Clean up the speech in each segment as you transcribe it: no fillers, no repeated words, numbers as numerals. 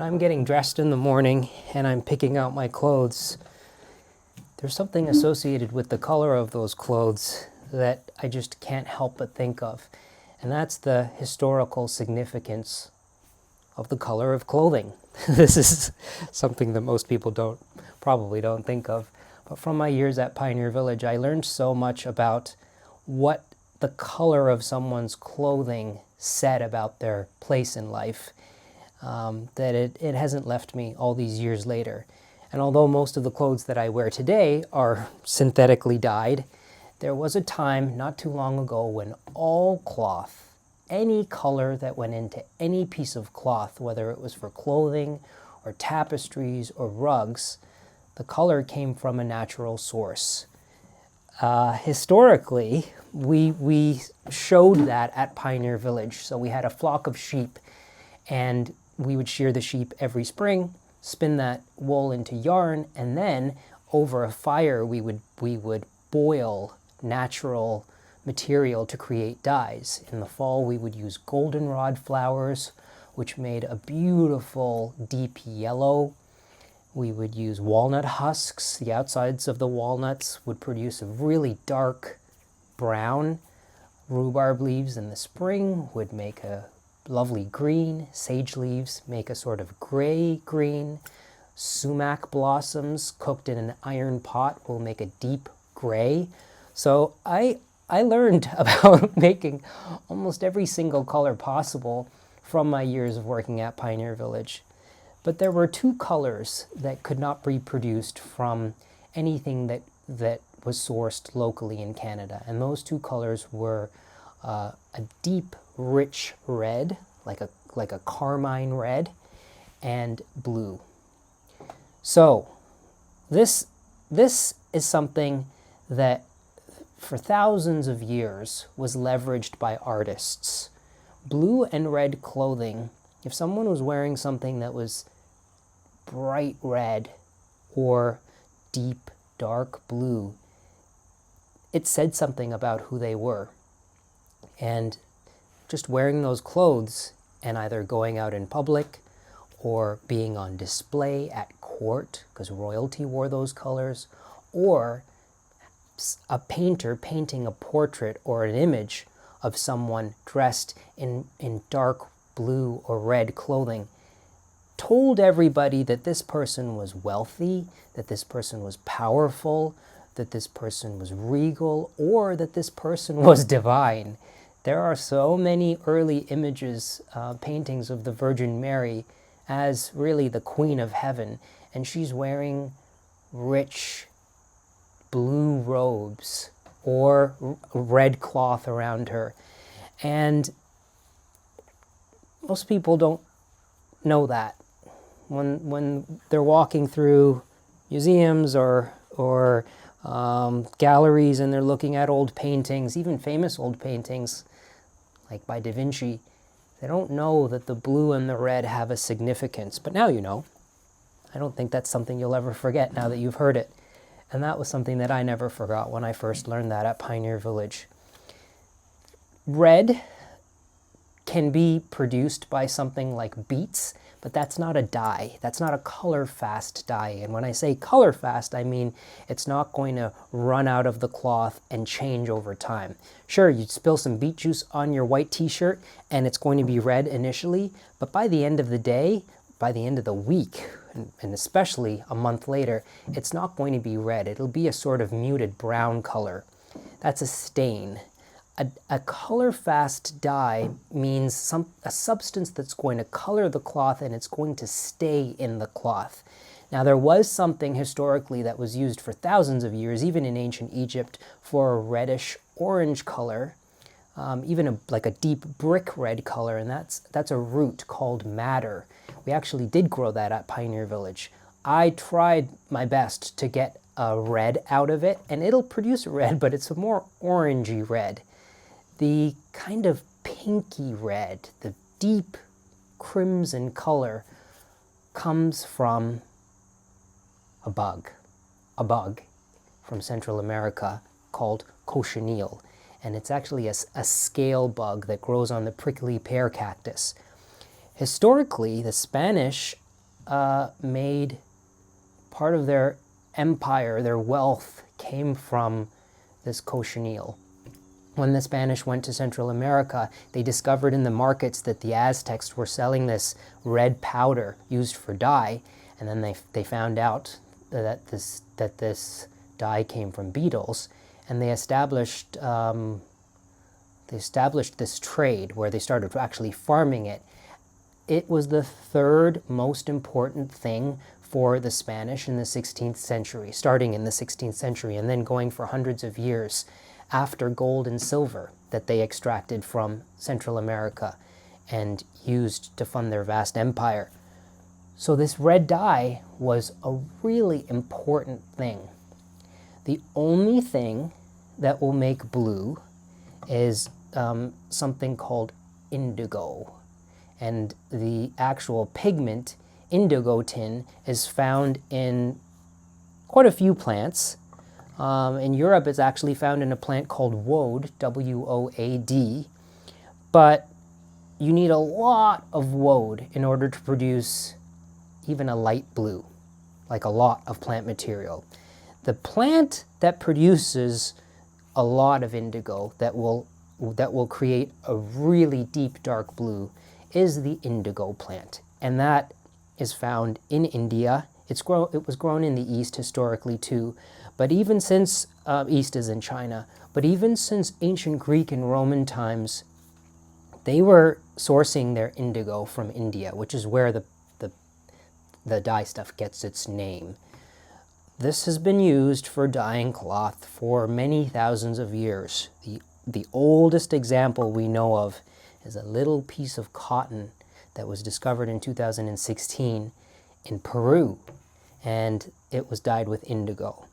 When I'm getting dressed in the morning and I'm picking out my clothes, there's something associated with the color of those clothes that I just can't help but think of. And that's the historical significance of the color of clothing. This is something that most people probably don't think of. But from my years at Pioneer Village, I learned so much about what the color of someone's clothing said about their place in life, that it hasn't left me all these years later. And although most of the clothes that I wear today are synthetically dyed, there was a time not too long ago when all cloth, any color that went into any piece of cloth, whether it was for clothing or tapestries or rugs, the color came from a natural source. Historically, we showed that at Pioneer Village. So we had a flock of sheep, and we would shear the sheep every spring, spin that wool into yarn, and then over a fire we would boil natural material to create dyes. In the fall we would use goldenrod flowers, which made a beautiful deep yellow. We would use walnut husks. The outsides of the walnuts would produce a really dark brown. Rhubarb leaves in the spring would make a lovely green. Sage leaves make a sort of gray-green. Sumac blossoms cooked in an iron pot will make a deep gray. So I learned about making almost every single color possible from my years of working at Pioneer Village. But there were two colors that could not be produced from anything that was sourced locally in Canada. And those two colors were a deep, rich red, like a carmine red, and blue. So this is something that for thousands of years was leveraged by artists. Blue and red clothing, if someone was wearing something that was bright red or deep dark blue, it said something about who they were. And just wearing those clothes and either going out in public or being on display at court, because royalty wore those colors, or a painter painting a portrait or an image of someone dressed in dark blue or red clothing, told everybody that this person was wealthy, that this person was powerful, that this person was regal, or that this person was divine. There are so many early images, paintings of the Virgin Mary as really the Queen of Heaven, and she's wearing rich blue robes or red cloth around her. And most people don't know that. When they're walking through museums or galleries and they're looking at old paintings, even famous old paintings like by Da Vinci, they don't know that the blue and the red have a significance. But now you know. I don't think that's something you'll ever forget now that you've heard it. And that was something that I never forgot when I first learned that at Pioneer Village. Red can be produced by something like beets, but that's not a dye. That's not a color-fast dye. And when I say color-fast, I mean it's not going to run out of the cloth and change over time. Sure, you'd spill some beet juice on your white t-shirt and it's going to be red initially, but by the end of the day, by the end of the week, and especially a month later, it's not going to be red. It'll be a sort of muted brown color. That's a stain. A color-fast dye means a substance that's going to color the cloth and it's going to stay in the cloth. Now, there was something historically that was used for thousands of years, even in ancient Egypt, for a reddish-orange color, even like a deep brick red color, and that's a root called madder. We actually did grow that at Pioneer Village. I tried my best to get a red out of it, and it'll produce a red, but it's a more orangey red. The kind of pinky red, the deep crimson color, comes from a bug from Central America called Cochineal. And it's actually a scale bug that grows on the prickly pear cactus. Historically, the Spanish made part of their empire, their wealth, came from this cochineal. When the Spanish went to Central America, they discovered in the markets that the Aztecs were selling this red powder used for dye, and then they found out that this dye came from beetles, and they established this trade where they started actually farming it. It was the third most important thing for the Spanish in the 16th century, starting in the 16th century and then going for hundreds of years after gold and silver that they extracted from Central America and used to fund their vast empire. So this red dye was a really important thing. The only thing that will make blue is something called indigo. And the actual pigment, indigo tin, is found in quite a few plants. In Europe, it's actually found in a plant called woad, W-O-A-D. But you need a lot of woad in order to produce even a light blue, like a lot of plant material. The plant that produces a lot of indigo that will create a really deep dark blue is the indigo plant, and that is found in India. It was grown in the East historically too, but even since East is in China, but even since ancient Greek and Roman times, they were sourcing their indigo from India, which is where the dye stuff gets its name. This has been used for dyeing cloth for many thousands of years. The oldest example we know of is a little piece of cotton that was discovered in 2016 in Peru, and it was dyed with indigo.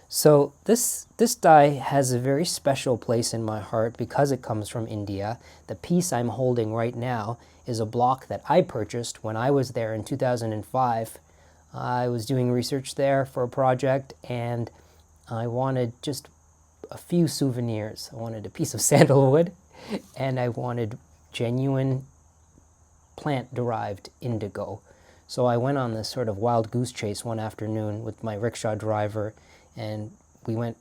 So this dye has a very special place in my heart because it comes from India. The piece I'm holding right now is a block that I purchased when I was there in 2005. I was doing research there for a project, and I wanted just a few souvenirs. I wanted a piece of sandalwood, and I wanted genuine plant-derived indigo. So I went on this sort of wild goose chase one afternoon with my rickshaw driver, and we went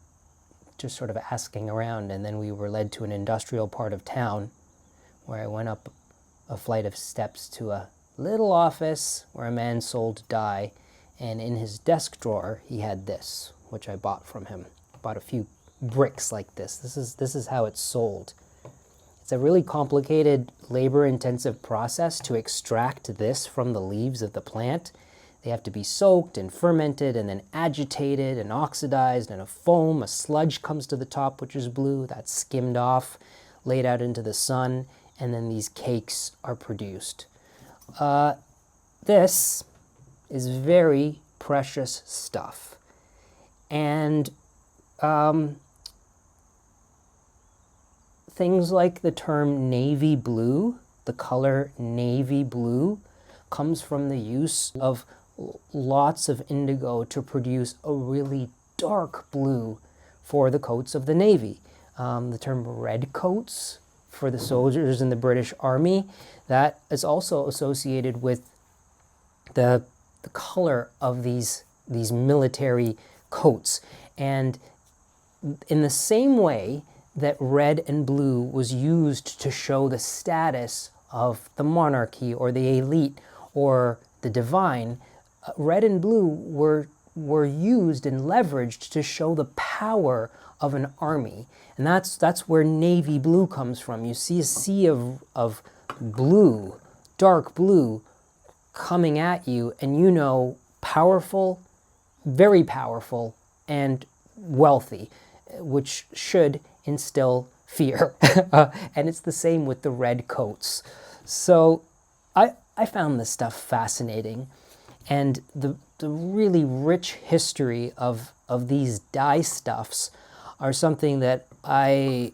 just sort of asking around, and then we were led to an industrial part of town where I went up a flight of steps to a little office where a man sold dye, and in his desk drawer he had this, which I bought from him. I bought a few bricks like this. This is how it's sold. It's a really complicated, labor-intensive process to extract this from the leaves of the plant. They have to be soaked and fermented and then agitated and oxidized, and a foam, a sludge comes to the top, which is blue. That's skimmed off, laid out into the sun, and then these cakes are produced. This is very precious stuff. And things like the term navy blue, the color navy blue, comes from the use of lots of indigo to produce a really dark blue for the coats of the Navy. The term red coats for the soldiers in the British Army, that is also associated with the color of these military coats. And in the same way that red and blue was used to show the status of the monarchy or the elite or the divine, red and blue were used and leveraged to show the power of an army. And that's where navy blue comes from. You see a sea of blue, dark blue, coming at you, and you know, powerful, very powerful, and wealthy, which should instill fear. And it's the same with the red coats. So I found this stuff fascinating, and the really rich history of these dye stuffs are something that I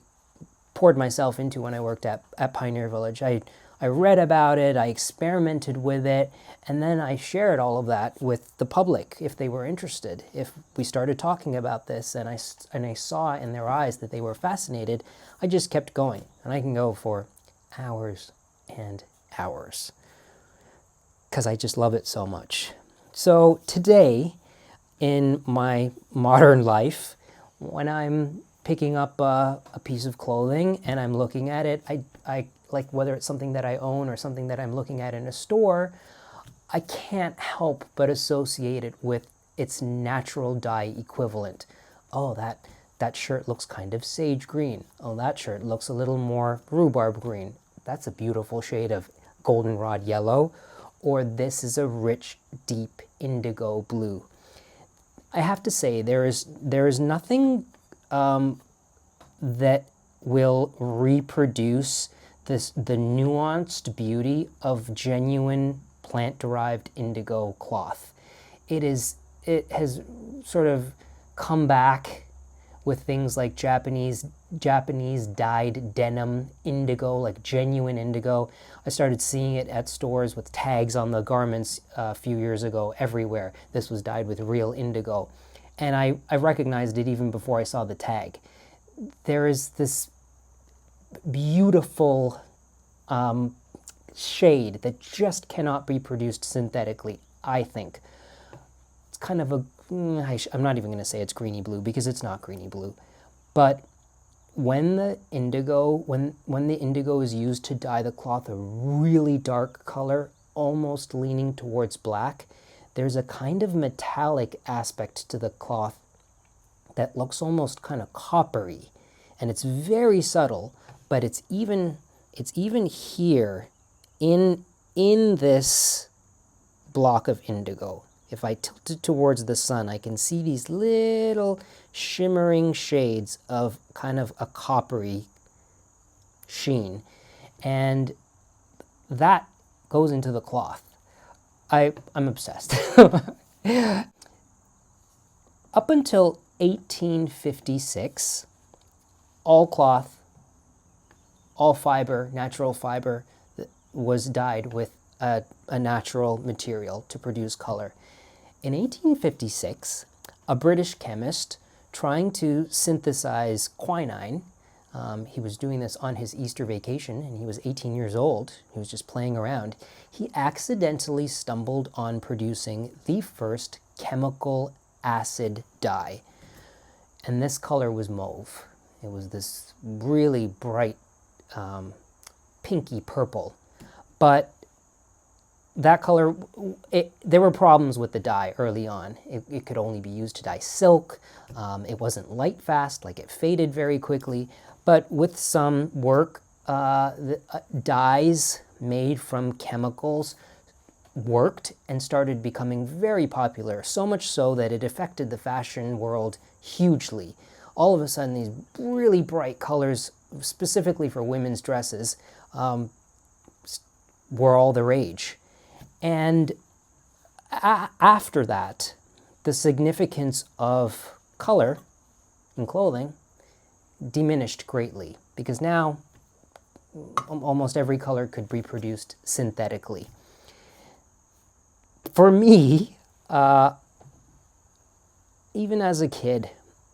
poured myself into when I worked at Pioneer Village. I read about it, I experimented with it, and then I shared all of that with the public if they were interested. If we started talking about this and I saw in their eyes that they were fascinated, I just kept going. And I can go for hours and hours because I just love it so much. So today, in my modern life, when I'm picking up a piece of clothing and I'm looking at it, I like whether it's something that I own or something that I'm looking at in a store, I can't help but associate it with its natural dye equivalent. Oh, that shirt looks kind of sage green. Oh, that shirt looks a little more rhubarb green. That's a beautiful shade of goldenrod yellow. Or this is a rich, deep indigo blue. I have to say, there is nothing that will reproduce the nuanced beauty of genuine plant-derived indigo cloth. It has sort of come back with things like Japanese dyed denim indigo, like genuine indigo. I started seeing it at stores with tags on the garments a few years ago everywhere. This was dyed with real indigo. And I recognized it even before I saw the tag. There is this beautiful shade that just cannot be produced synthetically, I think. It's kind of a, I'm not even going to say it's greeny blue because it's not greeny blue. But when the indigo, when the indigo is used to dye the cloth a really dark color, almost leaning towards black, there's a kind of metallic aspect to the cloth that looks almost kind of coppery. And it's very subtle, but it's even here in this block of indigo. If I tilt it towards the sun, I can see these little shimmering shades of kind of a coppery sheen. And that goes into the cloth. I'm obsessed. Up until 1856, all cloth, all fiber, natural fiber, was dyed with a natural material to produce color. In 1856, a British chemist trying to synthesize quinine, he was doing this on his Easter vacation and he was 18 years old, he was just playing around, he accidentally stumbled on producing the first chemical acid dye. And this color was mauve. It was this really bright pinky purple. But that color, there were problems with the dye early on. It could only be used to dye silk. It wasn't light fast, like it faded very quickly. But with some work, dyes made from chemicals worked and started becoming very popular, so much so that it affected the fashion world hugely. All of a sudden, these really bright colors, specifically for women's dresses, were all the rage. And after that, the significance of color in clothing diminished greatly, because now almost every color could be produced synthetically. For me, even as a kid,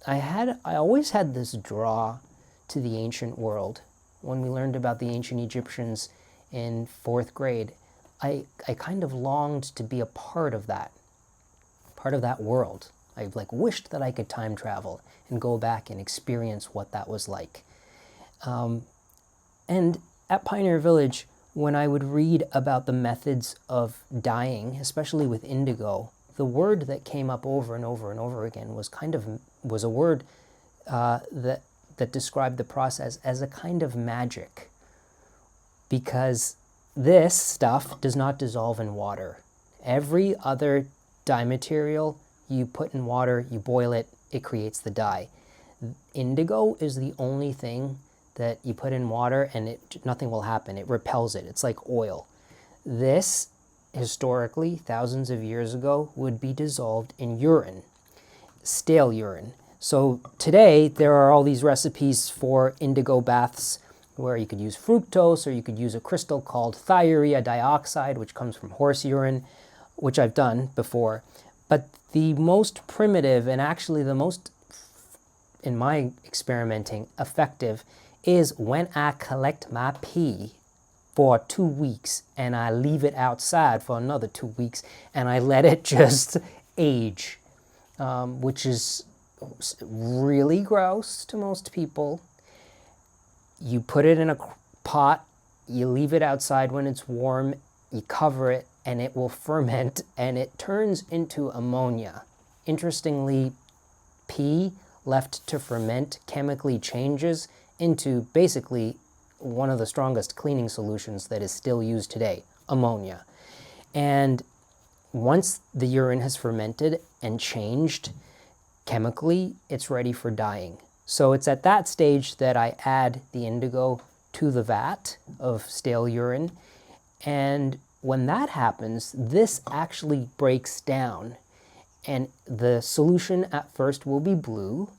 I always had this draw to the ancient world. When we learned about the ancient Egyptians in 4th grade, I kind of longed to be a part of that world. I wished that I could time travel and go back and experience what that was like. And at Pioneer Village, when I would read about the methods of dyeing, especially with indigo, the word that came up over and over and over again was a word that described the process as a kind of magic, because this stuff does not dissolve in water. Every other dye material, you put in water, you boil it, it creates the dye. Indigo is the only thing that you put in water and nothing will happen. It repels it. It's like oil. This, historically, thousands of years ago, would be dissolved in urine, stale urine. So today, there are all these recipes for indigo baths where you could use fructose or you could use a crystal called thiourea dioxide, which comes from horse urine, which I've done before. But the most primitive and actually the most, in my experimenting, effective is when I collect my pee for 2 weeks, and I leave it outside for another 2 weeks, and I let it just age, which is really gross to most people. You put it in a pot, you leave it outside when it's warm, you cover it, and it will ferment, and it turns into ammonia. Interestingly, pea left to ferment chemically changes into basically one of the strongest cleaning solutions that is still used today, ammonia. And once the urine has fermented and changed chemically, it's ready for dyeing. So it's at that stage that I add the indigo to the vat of stale urine. And when that happens, this actually breaks down. And the solution at first will be blue,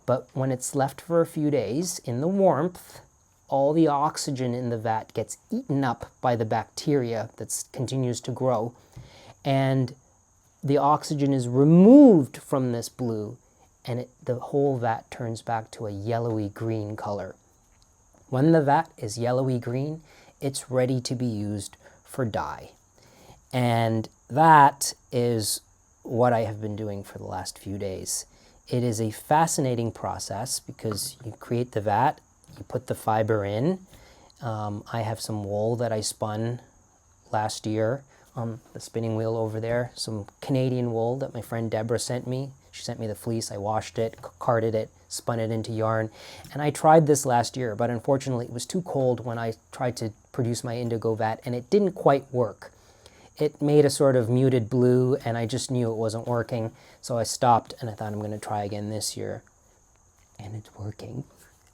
but when it's left for a few days in the warmth, all the oxygen in the vat gets eaten up by the bacteria that continues to grow. And the oxygen is removed from this blue, and the whole vat turns back to a yellowy-green color. When the vat is yellowy-green, it's ready to be used for dye. And that is what I have been doing for the last few days. It is a fascinating process because you create the vat, you put the fiber in. I have some wool that I spun last year on the spinning wheel over there, some Canadian wool that my friend Deborah sent me. She sent me the fleece, I washed it, carded it, spun it into yarn. And I tried this last year, but unfortunately it was too cold when I tried to produce my indigo vat, and it didn't quite work. It made a sort of muted blue, and I just knew it wasn't working, so I stopped, and I thought I'm going to try again this year. And it's working.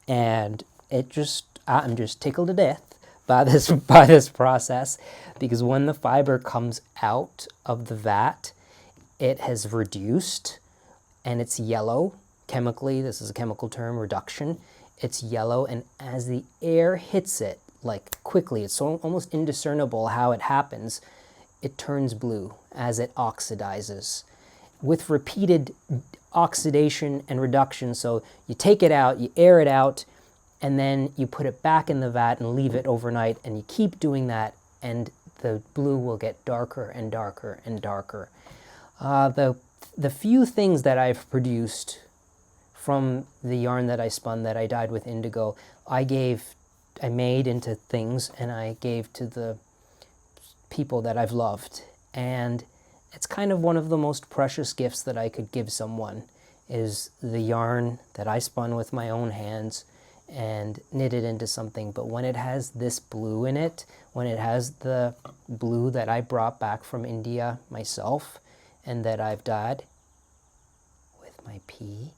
And I'm just tickled to death by this process, because when the fiber comes out of the vat, it has reduced, and it's yellow chemically. This is a chemical term, reduction. It's yellow, and as the air hits it, like quickly, it's so almost indiscernible how it happens, it turns blue as it oxidizes with repeated oxidation and reduction. So you take it out, you air it out, and then you put it back in the vat and leave it overnight, and you keep doing that, and the blue will get darker and darker and darker. The few things that I've produced from the yarn that I spun, that I dyed with indigo, I made into things, and I gave to the people that I've loved. And it's kind of one of the most precious gifts that I could give someone, is the yarn that I spun with my own hands and knit it into something. But when it has this blue in it, when it has the blue that I brought back from India myself and that I've dyed with my pea,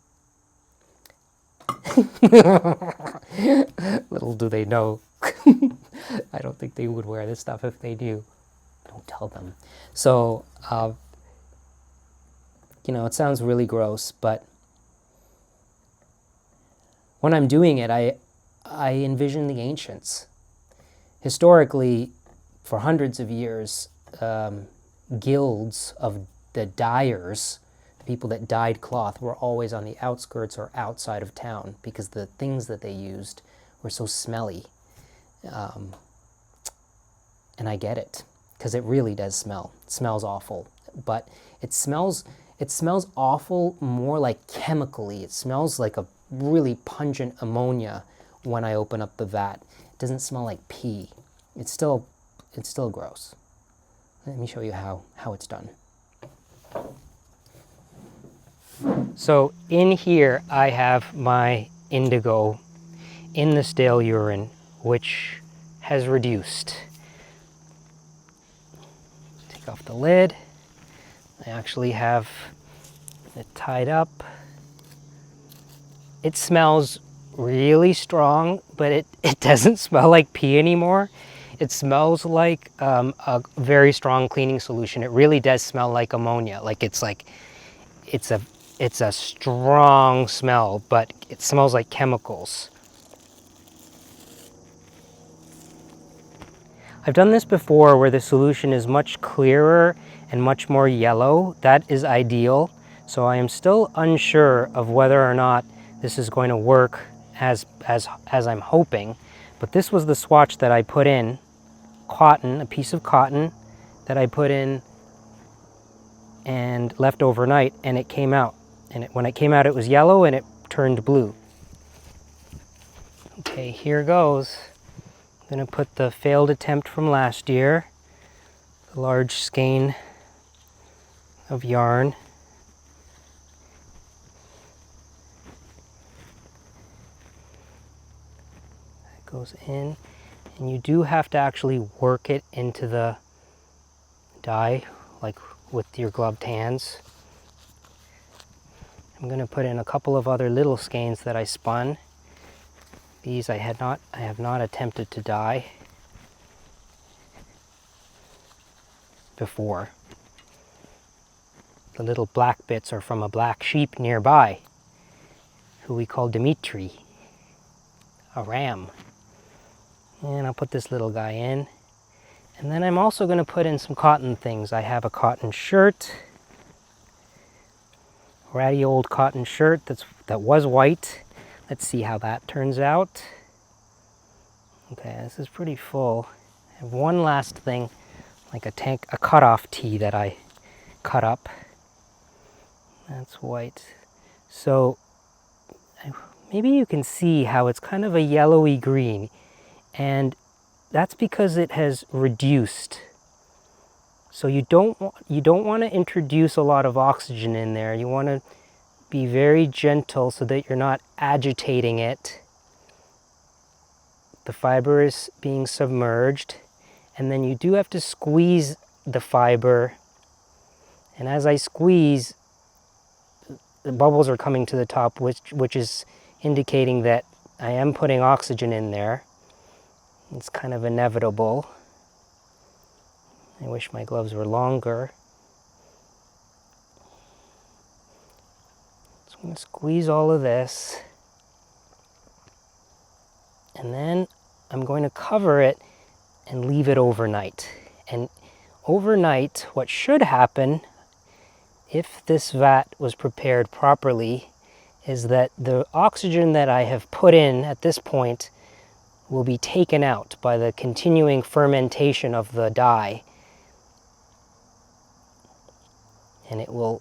little do they know, I don't think they would wear this stuff if they knew. Don't tell them. So, it sounds really gross, but when I'm doing it, I envision the ancients. Historically, for hundreds of years, guilds of the dyers, the people that dyed cloth, were always on the outskirts or outside of town because the things that they used were so smelly. And I get it, because it really does smell. It smells awful, but it smells awful more like chemically. It smells like a really pungent ammonia when I open up the vat. It doesn't smell like pea. It's still gross. Let me show you how it's done. So in here I have my indigo in the stale urine, which has reduced. Take off the lid. I actually have it tied up. It smells really strong, but it doesn't smell like pee anymore. It smells like a very strong cleaning solution. It really does smell like ammonia. It's a strong smell, but it smells like chemicals. I've done this before where the solution is much clearer and much more yellow. That is ideal. So I am still unsure of whether or not this is going to work as I'm hoping. But this was the swatch that I put in cotton, a piece of cotton that I put in and left overnight, and it came out. And when it came out, it was yellow and it turned blue. Okay, here goes. I'm going to put the failed attempt from last year, the large skein of yarn. That goes in, and you do have to actually work it into the dye, like with your gloved hands. I'm going to put in a couple of other little skeins that I spun. These I have not attempted to dye before. The little black bits are from a black sheep nearby, who we call Dimitri, a ram. And I'll put this little guy in. And then I'm also going to put in some cotton things. I have a cotton shirt, ratty old cotton shirt that was white. Let's see how that turns out. Okay, this is pretty full. I have one last thing, like a cutoff tee that I cut up. That's white. So maybe you can see how it's kind of a yellowy green, and that's because it has reduced. So you don't want to introduce a lot of oxygen in there. You want to be very gentle so that you're not agitating it. The fiber is being submerged, and then you do have to squeeze the fiber. And as I squeeze, the bubbles are coming to the top, which is indicating that I am putting oxygen in there. It's kind of inevitable. I wish my gloves were longer. So I'm going to squeeze all of this. And then I'm going to cover it and leave it overnight. And overnight, what should happen, if this vat was prepared properly, is that the oxygen that I have put in at this point will be taken out by the continuing fermentation of the dye. And it will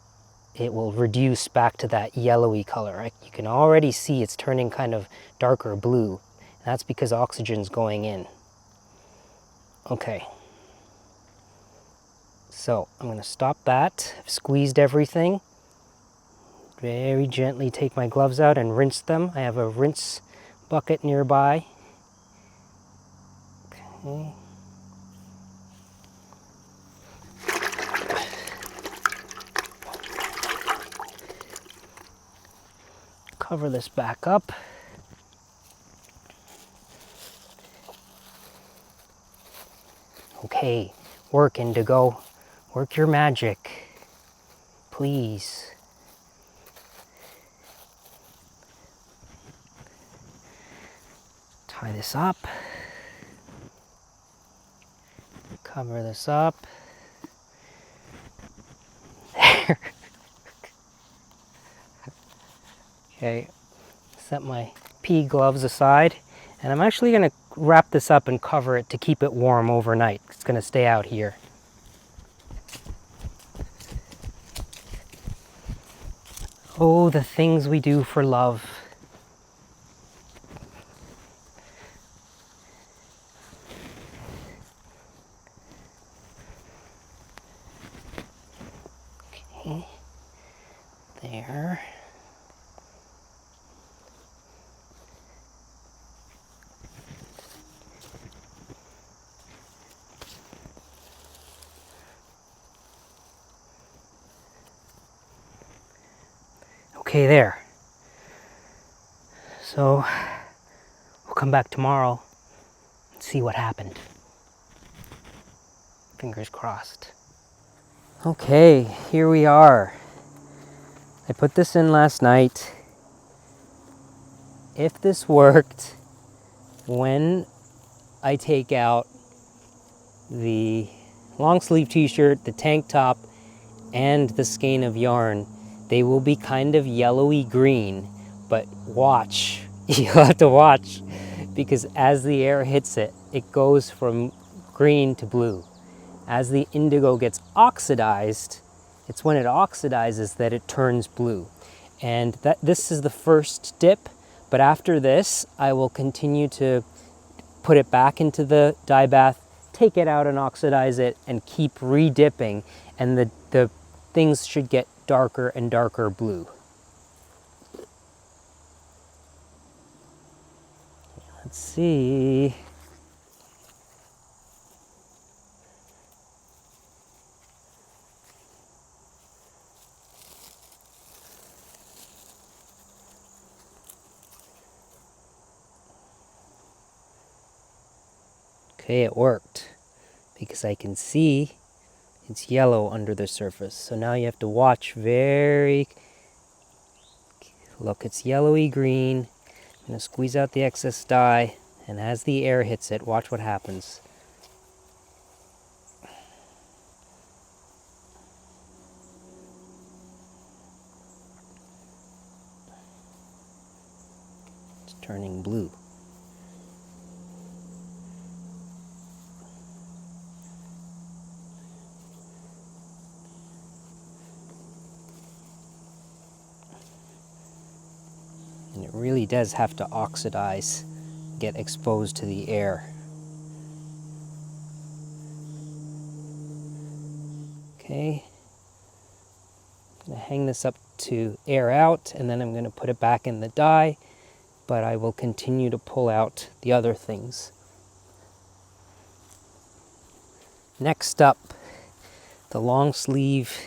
reduce back to that yellowy color. You can already see it's turning kind of darker blue. That's because oxygen's going in. Okay. So I'm going to stop that. I've squeezed everything. Very gently take my gloves out and rinse them. I have a rinse bucket nearby. Okay. Cover this back up. Okay, work, Indigo. Work your magic, please. Tie this up. Cover this up. There. Okay, set my pea gloves aside, and I'm actually going to wrap this up and cover it to keep it warm overnight. It's going to stay out here. Oh, the things we do for love. Okay, there. Okay, there. So we'll come back tomorrow and see what happened. Fingers crossed. Okay, here we are. I put this in last night. If this worked, when I take out the long sleeve t-shirt, the tank top, and the skein of yarn, they will be kind of yellowy green, but watch. You'll have to watch, because as the air hits it, it goes from green to blue. As the indigo gets oxidized, it's when it oxidizes that it turns blue. And this is the first dip, but after this, I will continue to put it back into the dye bath, take it out and oxidize it, and keep re-dipping, and the things should get darker and darker blue. Let's see. Okay, it worked because I can see it's yellow under the surface. So now you have to watch look, it's yellowy-green. I'm going to squeeze out the excess dye, and as the air hits it, watch what happens. It's turning blue. And it really does have to oxidize, get exposed to the air. Okay, I'm going to hang this up to air out, and then I'm going to put it back in the dye, but I will continue to pull out the other things. Next up, the long sleeve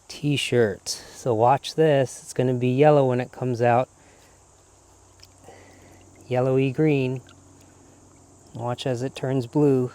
t-shirt. So watch this, it's going to be yellow when it comes out. Yellowy-green. Watch as it turns blue.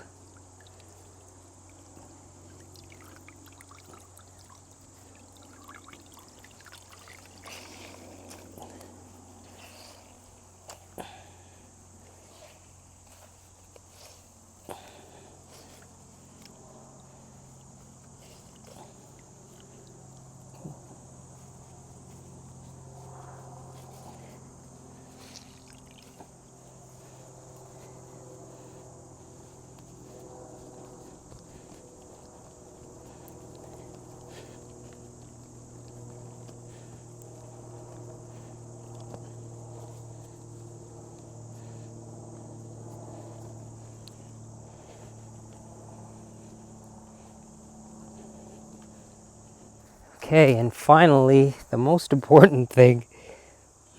Okay, and finally, the most important thing,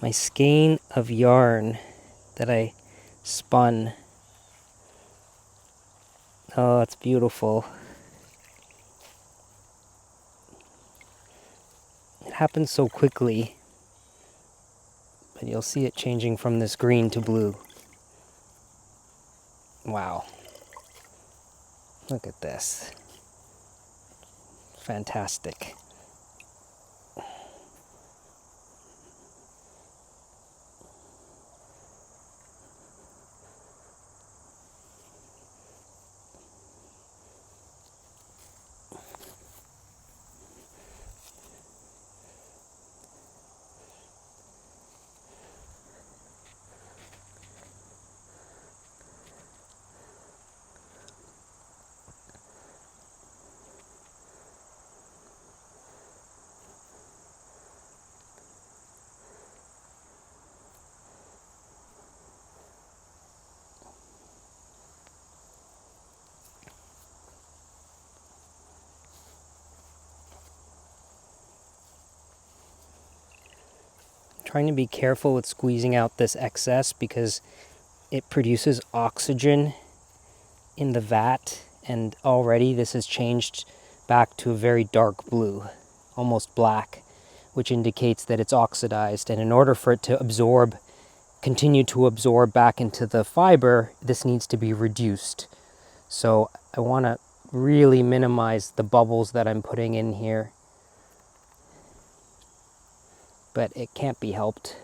my skein of yarn that I spun. Oh, it's beautiful. It happens so quickly, but you'll see it changing from this green to blue. Wow. Look at this. Fantastic. Trying to be careful with squeezing out this excess because it produces oxygen in the vat, and already this has changed back to a very dark blue, almost black, which indicates that it's oxidized. And in order for it to absorb, continue to absorb back into the fiber, this needs to be reduced. So I want to really minimize the bubbles that I'm putting in here, but it can't be helped.